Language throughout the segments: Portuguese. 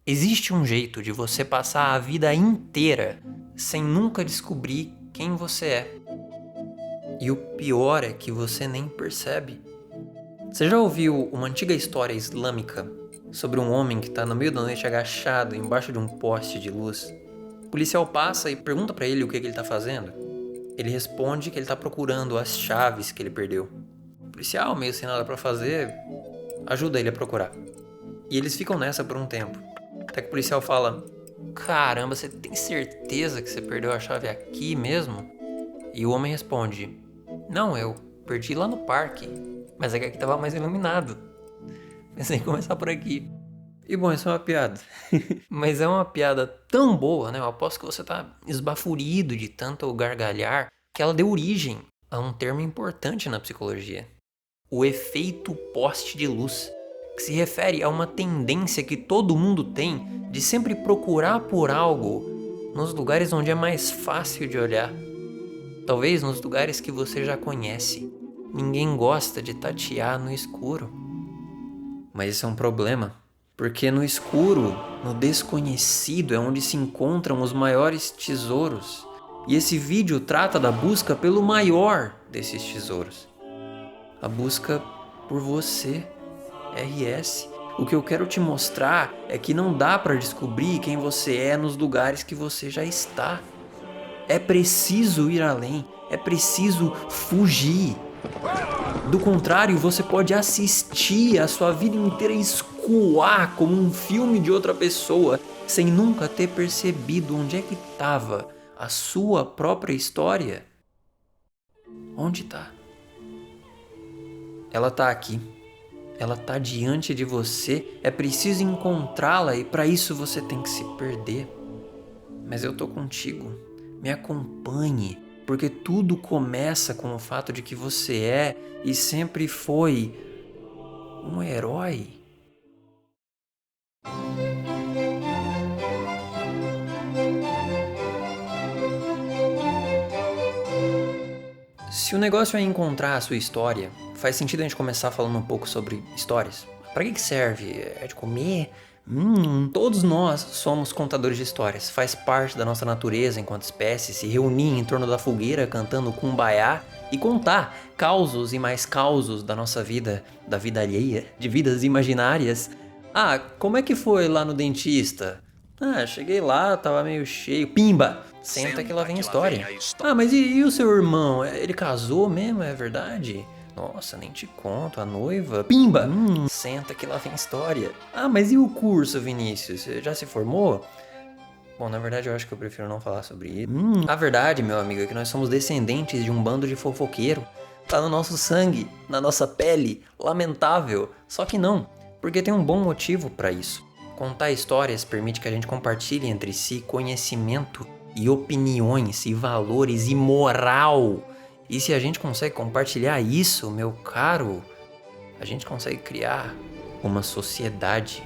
Existe um jeito de você passar a vida inteira sem nunca descobrir quem você é. E o pior é que você nem percebe. Você já ouviu uma antiga história islâmica sobre um homem que está no meio da noite agachado embaixo de um poste de luz? O policial passa e pergunta para ele o que ele está fazendo. Ele responde que ele está procurando as chaves que ele perdeu. O policial, meio sem nada para fazer, ajuda ele a procurar. E eles ficam nessa por um tempo. Até que o policial fala: "Caramba, você tem certeza que você perdeu a chave aqui mesmo?" E o homem responde: "Não, eu perdi lá no parque, mas é que aqui tava mais iluminado. Pensei em começar por aqui." E bom, isso é uma piada. Mas é uma piada tão boa, né? Eu aposto que você tá esbaforido de tanto gargalhar, que ela deu origem a um termo importante na psicologia: o efeito poste de luz, que se refere a uma tendência que todo mundo tem de sempre procurar por algo nos lugares onde é mais fácil de olhar. Talvez nos lugares que você já conhece. Ninguém gosta de tatear no escuro. Mas isso é um problema, porque no escuro, no desconhecido, é onde se encontram os maiores tesouros. E esse vídeo trata da busca pelo maior desses tesouros: a busca por você, RS. O que eu quero te mostrar é que não dá para descobrir quem você é nos lugares que você já está. É preciso ir além, é preciso fugir. Do contrário, você pode assistir a sua vida inteira escoar como um filme de outra pessoa, sem nunca ter percebido onde é que estava a sua própria história. Onde está? Ela está aqui. Ela está diante de você. É preciso encontrá-la e para isso você tem que se perder. Mas eu tô contigo. Me acompanhe, porque tudo começa com o fato de que você é e sempre foi um herói. Se o negócio é encontrar a sua história, faz sentido a gente começar falando um pouco sobre histórias. Para que serve? É de comer? Todos nós somos contadores de histórias. Faz parte da nossa natureza enquanto espécie se reunir em torno da fogueira cantando kumbaya e contar causos e mais causos da nossa vida, da vida alheia, de vidas imaginárias. Ah, como é que foi lá no dentista? Ah, cheguei lá, tava meio cheio. Pimba! Senta que lá vem a história. Ah, mas e o seu irmão? Ele casou mesmo, é verdade? Nossa, nem te conto, a noiva. Pimba! Senta que lá vem história. Ah, mas e o curso, Vinícius? Você já se formou? Bom, na verdade eu acho que eu prefiro não falar sobre isso. A verdade, meu amigo, é que nós somos descendentes de um bando de fofoqueiro. Tá no nosso sangue, na nossa pele. Lamentável. Só que não, porque tem um bom motivo para isso. Contar histórias permite que a gente compartilhe entre si conhecimento e opiniões e valores e moral. E se a gente consegue compartilhar isso, meu caro, a gente consegue criar uma sociedade.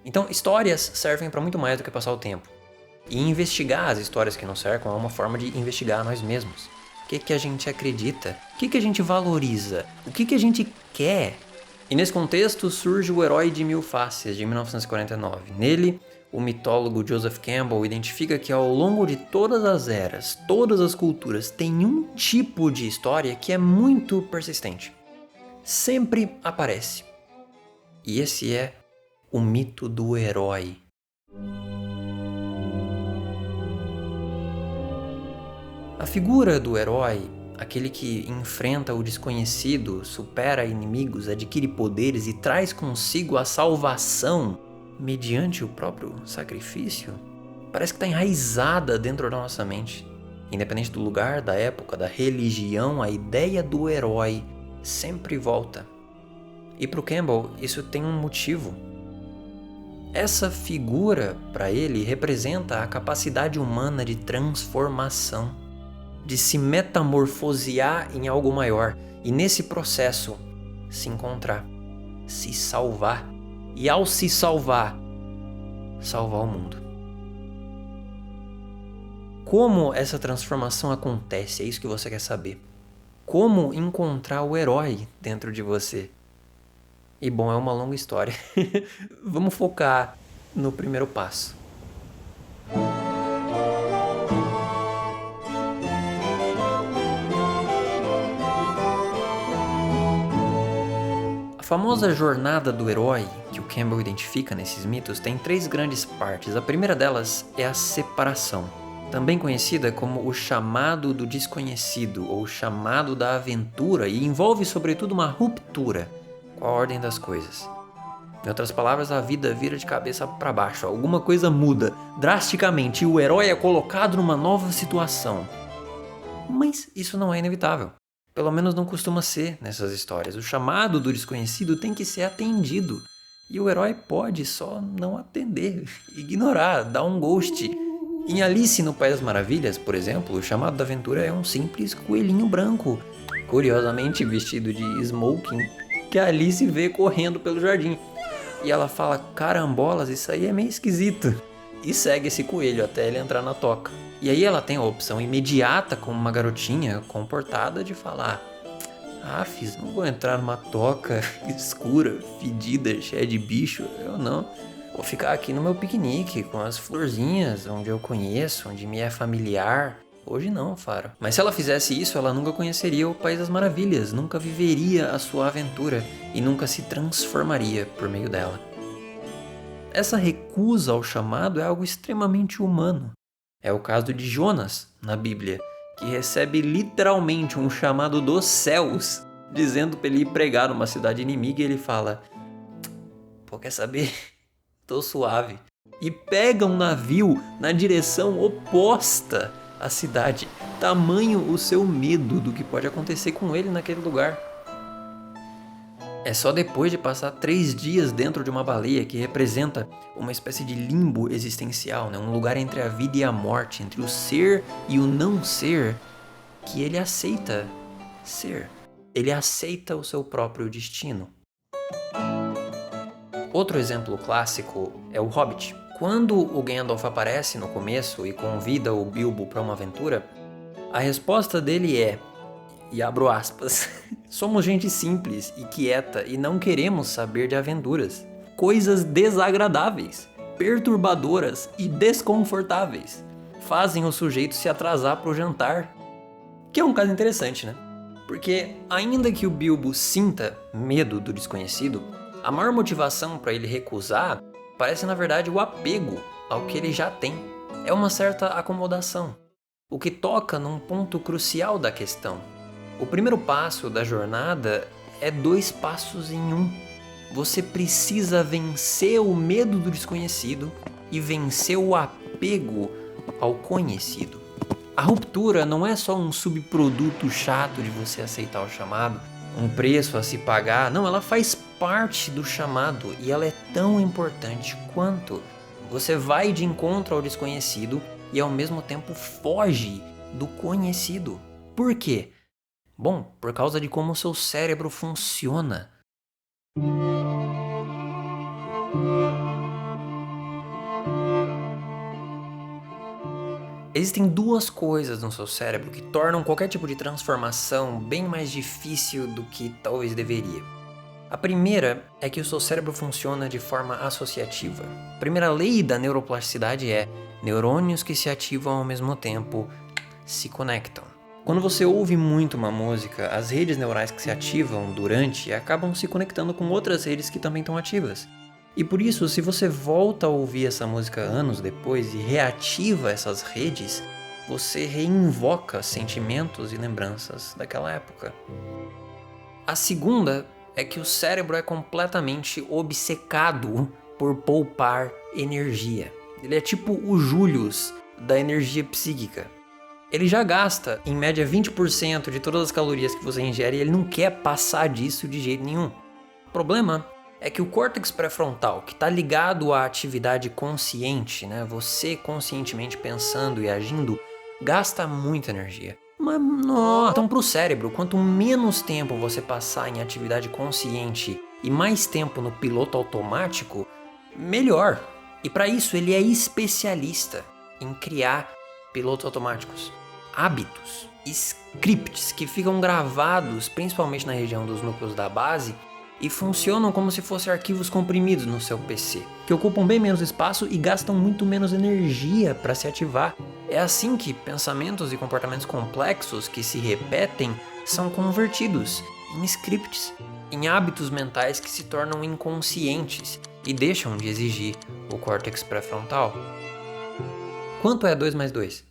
Então, histórias servem para muito mais do que passar o tempo. E investigar as histórias que nos cercam é uma forma de investigar nós mesmos. O que a gente acredita? O que a gente valoriza? O que a gente quer? E nesse contexto surge O Herói de Mil Faces, de 1949. Nele, o mitólogo Joseph Campbell identifica que ao longo de todas as eras, todas as culturas, tem um tipo de história que é muito persistente. Sempre aparece. E esse é o mito do herói. A figura do herói, aquele que enfrenta o desconhecido, supera inimigos, adquire poderes e traz consigo a salvação mediante o próprio sacrifício, parece que está enraizada dentro da nossa mente. Independente do lugar, da época, da religião, a ideia do herói sempre volta. E para o Campbell, isso tem um motivo. Essa figura, para ele, representa a capacidade humana de transformação, de se metamorfosear em algo maior e, nesse processo, se encontrar, se salvar. E ao se salvar, salvar o mundo. Como essa transformação acontece? É isso que você quer saber. Como encontrar o herói dentro de você? E bom, é uma longa história. Vamos focar no primeiro passo. A famosa jornada do herói, que o Campbell identifica nesses mitos, tem 3 grandes partes. A primeira delas é a separação, também conhecida como o chamado do desconhecido ou chamado da aventura, e envolve sobretudo uma ruptura com a ordem das coisas. Em outras palavras, a vida vira de cabeça para baixo, alguma coisa muda drasticamente e o herói é colocado numa nova situação. Mas isso não é inevitável. Pelo menos não costuma ser nessas histórias. O chamado do desconhecido tem que ser atendido. E o herói pode só não atender, ignorar, dar um ghost. Em Alice no País das Maravilhas, por exemplo, o chamado da aventura é um simples coelhinho branco, curiosamente vestido de smoking, que a Alice vê correndo pelo jardim. E ela fala, carambolas, isso aí é meio esquisito. E segue esse coelho até ele entrar na toca. E aí ela tem a opção imediata como uma garotinha comportada de falar, Afis, não vou entrar numa toca escura, fedida, cheia de bicho, eu não. Vou ficar aqui no meu piquenique com as florzinhas, onde eu conheço, onde me é familiar. Hoje não, Faro. Mas se ela fizesse isso, ela nunca conheceria o País das Maravilhas, nunca viveria a sua aventura e nunca se transformaria por meio dela. Essa recusa ao chamado é algo extremamente humano. É o caso de Jonas, na Bíblia, que recebe literalmente um chamado dos céus, dizendo para ele ir pregar numa cidade inimiga, e ele fala, pô, quer saber? Tô suave. E pega um navio na direção oposta à cidade. Tamanho o seu medo do que pode acontecer com ele naquele lugar. É só depois de passar 3 dias dentro de uma baleia, que representa uma espécie de limbo existencial, né? Um lugar entre a vida e a morte, entre o ser e o não ser, que ele aceita ser. Ele aceita o seu próprio destino. Outro exemplo clássico é o Hobbit. Quando o Gandalf aparece no começo e convida o Bilbo para uma aventura, a resposta dele é, e abro aspas, somos gente simples e quieta e não queremos saber de aventuras. Coisas desagradáveis, perturbadoras e desconfortáveis fazem o sujeito se atrasar para o jantar. Que é um caso interessante, né? Porque ainda que o Bilbo sinta medo do desconhecido, a maior motivação para ele recusar parece na verdade o apego ao que ele já tem. É uma certa acomodação, o que toca num ponto crucial da questão. O primeiro passo da jornada é 2 passos em 1. Você precisa vencer o medo do desconhecido e vencer o apego ao conhecido. A ruptura não é só um subproduto chato de você aceitar o chamado, um preço a se pagar. Não, ela faz parte do chamado e ela é tão importante quanto. Você vai de encontro ao desconhecido e ao mesmo tempo foge do conhecido. Por quê? Bom, por causa de como o seu cérebro funciona. Existem 2 coisas no seu cérebro que tornam qualquer tipo de transformação bem mais difícil do que talvez deveria. A primeira é que o seu cérebro funciona de forma associativa. A primeira lei da neuroplasticidade é neurônios que se ativam ao mesmo tempo se conectam. Quando você ouve muito uma música, as redes neurais que se ativam durante acabam se conectando com outras redes que também estão ativas. E por isso, se você volta a ouvir essa música anos depois e reativa essas redes, você reinvoca sentimentos e lembranças daquela época. A segunda é que o cérebro é completamente obcecado por poupar energia. Ele é tipo o Julius da energia psíquica. Ele já gasta, em média, 20% de todas as calorias que você ingere e ele não quer passar disso de jeito nenhum. O problema é que o córtex pré-frontal, que está ligado à atividade consciente, né, você conscientemente pensando e agindo, gasta muita energia. Mas, nossa. Então, para o cérebro, quanto menos tempo você passar em atividade consciente e mais tempo no piloto automático, melhor. E para isso, ele é especialista em criar pilotos automáticos. Hábitos, scripts que ficam gravados, principalmente na região dos núcleos da base, e funcionam como se fossem arquivos comprimidos no seu PC, que ocupam bem menos espaço e gastam muito menos energia para se ativar. É assim que pensamentos e comportamentos complexos que se repetem são convertidos em scripts, em hábitos mentais que se tornam inconscientes e deixam de exigir o córtex pré-frontal. Quanto é 2 mais 2?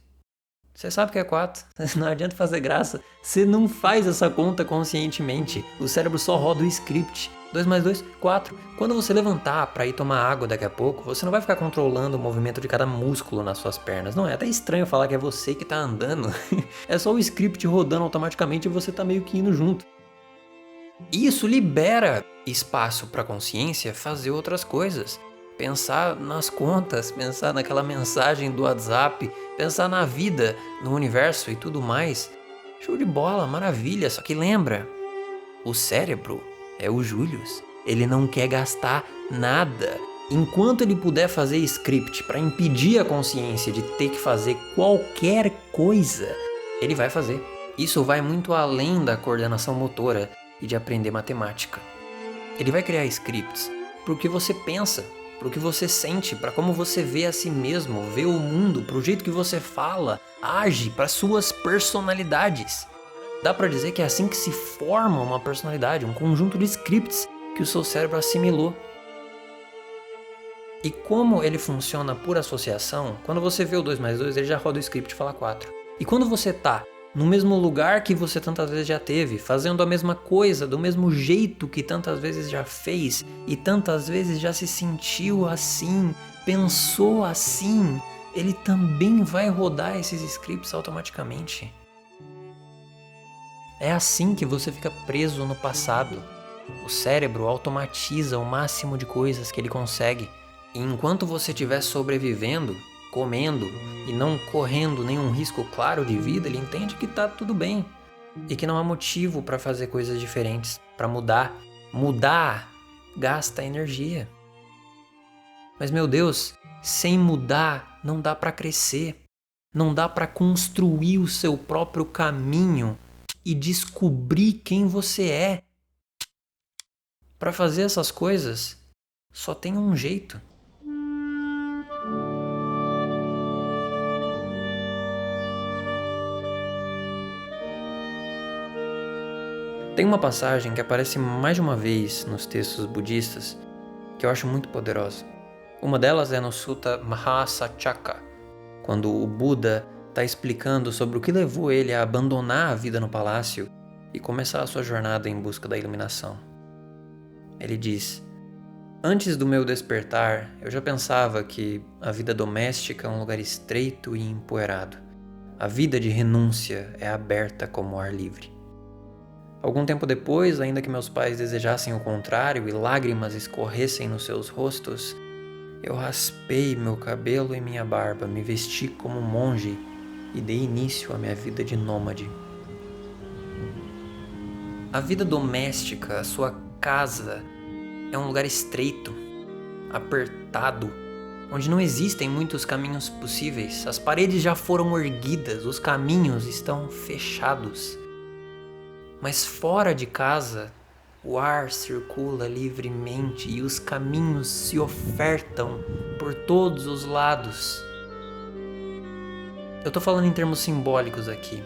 Você sabe que é 4, não adianta fazer graça, você não faz essa conta conscientemente, o cérebro só roda o script. 2 mais 2, 4. Quando você levantar para ir tomar água daqui a pouco, você não vai ficar controlando o movimento de cada músculo nas suas pernas. Não é até estranho falar que é você que tá andando. É só o script rodando automaticamente e você tá meio que indo junto. Isso libera espaço para a consciência fazer outras coisas. Pensar nas contas, pensar naquela mensagem do WhatsApp, pensar na vida, no universo e tudo mais. Show de bola, maravilha, só que lembra, o cérebro é o Julius, ele não quer gastar nada. Enquanto ele puder fazer script para impedir a consciência de ter que fazer qualquer coisa, ele vai fazer. Isso vai muito além da coordenação motora e de aprender matemática. Ele vai criar scripts porque você pensa, pro que você sente, para como você vê a si mesmo, vê o mundo, pro jeito que você fala, age, para suas personalidades. Dá para dizer que é assim que se forma uma personalidade, um conjunto de scripts que o seu cérebro assimilou. E como ele funciona por associação, quando você vê o 2 mais 2, ele já roda o script e fala 4. E quando você tá no mesmo lugar que você tantas vezes já teve, fazendo a mesma coisa, do mesmo jeito que tantas vezes já fez, e tantas vezes já se sentiu assim, pensou assim, ele também vai rodar esses scripts automaticamente. É assim que você fica preso no passado. O cérebro automatiza o máximo de coisas que ele consegue. E enquanto você estiver sobrevivendo, comendo e não correndo nenhum risco claro de vida, ele entende que tá tudo bem e que não há motivo para fazer coisas diferentes, para mudar. Mudar gasta energia. Mas meu Deus, sem mudar não dá para crescer, não dá para construir o seu próprio caminho e descobrir quem você é. Para fazer essas coisas, só tem um jeito. Tem uma passagem que aparece mais de uma vez nos textos budistas que eu acho muito poderosa. Uma delas é no Sutta Mahasacaka, quando o Buda está explicando sobre o que levou ele a abandonar a vida no palácio e começar a sua jornada em busca da iluminação. Ele diz: "Antes do meu despertar, eu já pensava que a vida doméstica é um lugar estreito e empoeirado. A vida de renúncia é aberta como o ar livre. Algum tempo depois, ainda que meus pais desejassem o contrário e lágrimas escorressem nos seus rostos, eu raspei meu cabelo e minha barba, me vesti como monge e dei início à minha vida de nômade." A vida doméstica, a sua casa, é um lugar estreito, apertado, onde não existem muitos caminhos possíveis. As paredes já foram erguidas, os caminhos estão fechados. Mas fora de casa, o ar circula livremente e os caminhos se ofertam por todos os lados. Eu tô falando em termos simbólicos aqui.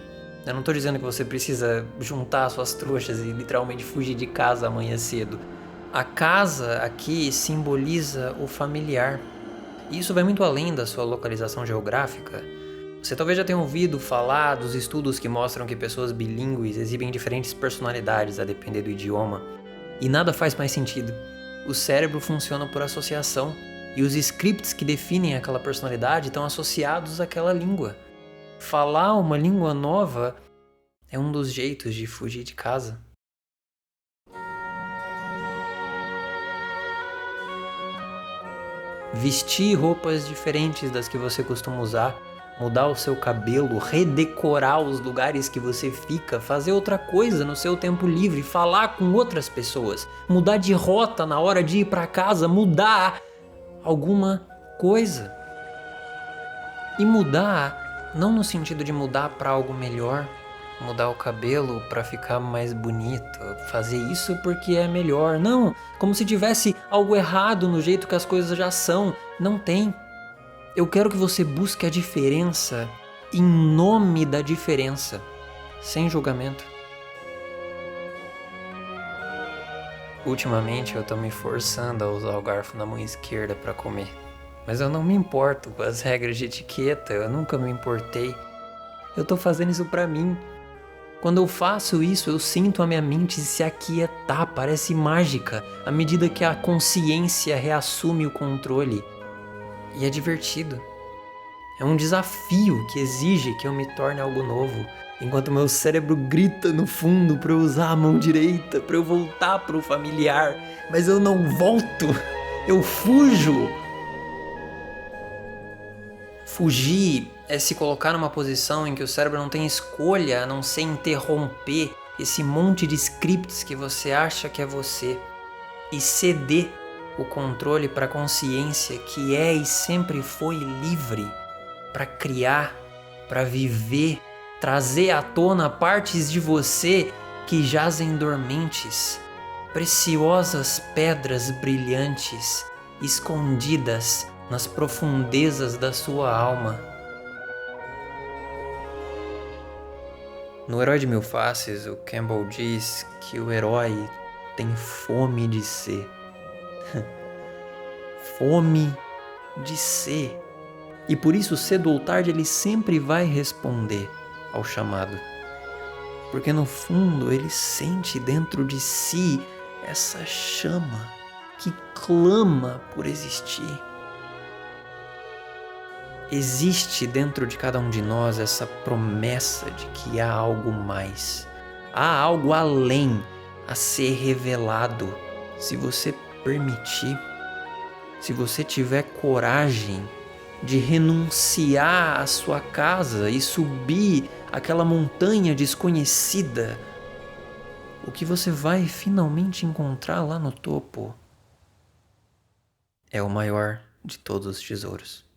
Eu não tô dizendo que você precisa juntar suas trouxas e literalmente fugir de casa amanhã cedo. A casa aqui simboliza o familiar. E isso vai muito além da sua localização geográfica. Você talvez já tenha ouvido falar dos estudos que mostram que pessoas bilíngues exibem diferentes personalidades a depender do idioma. E nada faz mais sentido. O cérebro funciona por associação, e os scripts que definem aquela personalidade estão associados àquela língua. Falar uma língua nova é um dos jeitos de fugir de casa. Vestir roupas diferentes das que você costuma usar, mudar o seu cabelo, redecorar os lugares que você fica, fazer outra coisa no seu tempo livre, falar com outras pessoas, mudar de rota na hora de ir para casa, mudar alguma coisa. E mudar não no sentido de mudar para algo melhor, mudar o cabelo pra ficar mais bonito, fazer isso porque é melhor. Não, como se tivesse algo errado no jeito que as coisas já são. Não tem. Eu quero que você busque a diferença em nome da diferença, sem julgamento. Ultimamente eu tô me forçando a usar o garfo na mão esquerda pra comer. Mas eu não me importo com as regras de etiqueta, eu nunca me importei. Eu tô fazendo isso pra mim. Quando eu faço isso, eu sinto a minha mente se aquietar, parece mágica, à medida que a consciência reassume o controle. E é divertido. É um desafio que exige que eu me torne algo novo, enquanto meu cérebro grita no fundo para eu usar a mão direita, para eu voltar para o familiar, mas eu não volto, eu fujo. Fugir é se colocar numa posição em que o cérebro não tem escolha a não ser interromper esse monte de scripts que você acha que é você e ceder o controle para a consciência que é e sempre foi livre para criar, para viver, trazer à tona partes de você que jazem dormentes, preciosas pedras brilhantes, escondidas nas profundezas da sua alma. No Herói de Mil Faces, o Campbell diz que o herói tem fome de ser. Fome de ser. E por isso, cedo ou tarde, ele sempre vai responder ao chamado. Porque no fundo, ele sente dentro de si essa chama que clama por existir. Existe dentro de cada um de nós essa promessa de que há algo mais. Há algo além a ser revelado, se você permitir, se você tiver coragem de renunciar à sua casa e subir aquela montanha desconhecida. O que você vai finalmente encontrar lá no topo é o maior de todos os tesouros.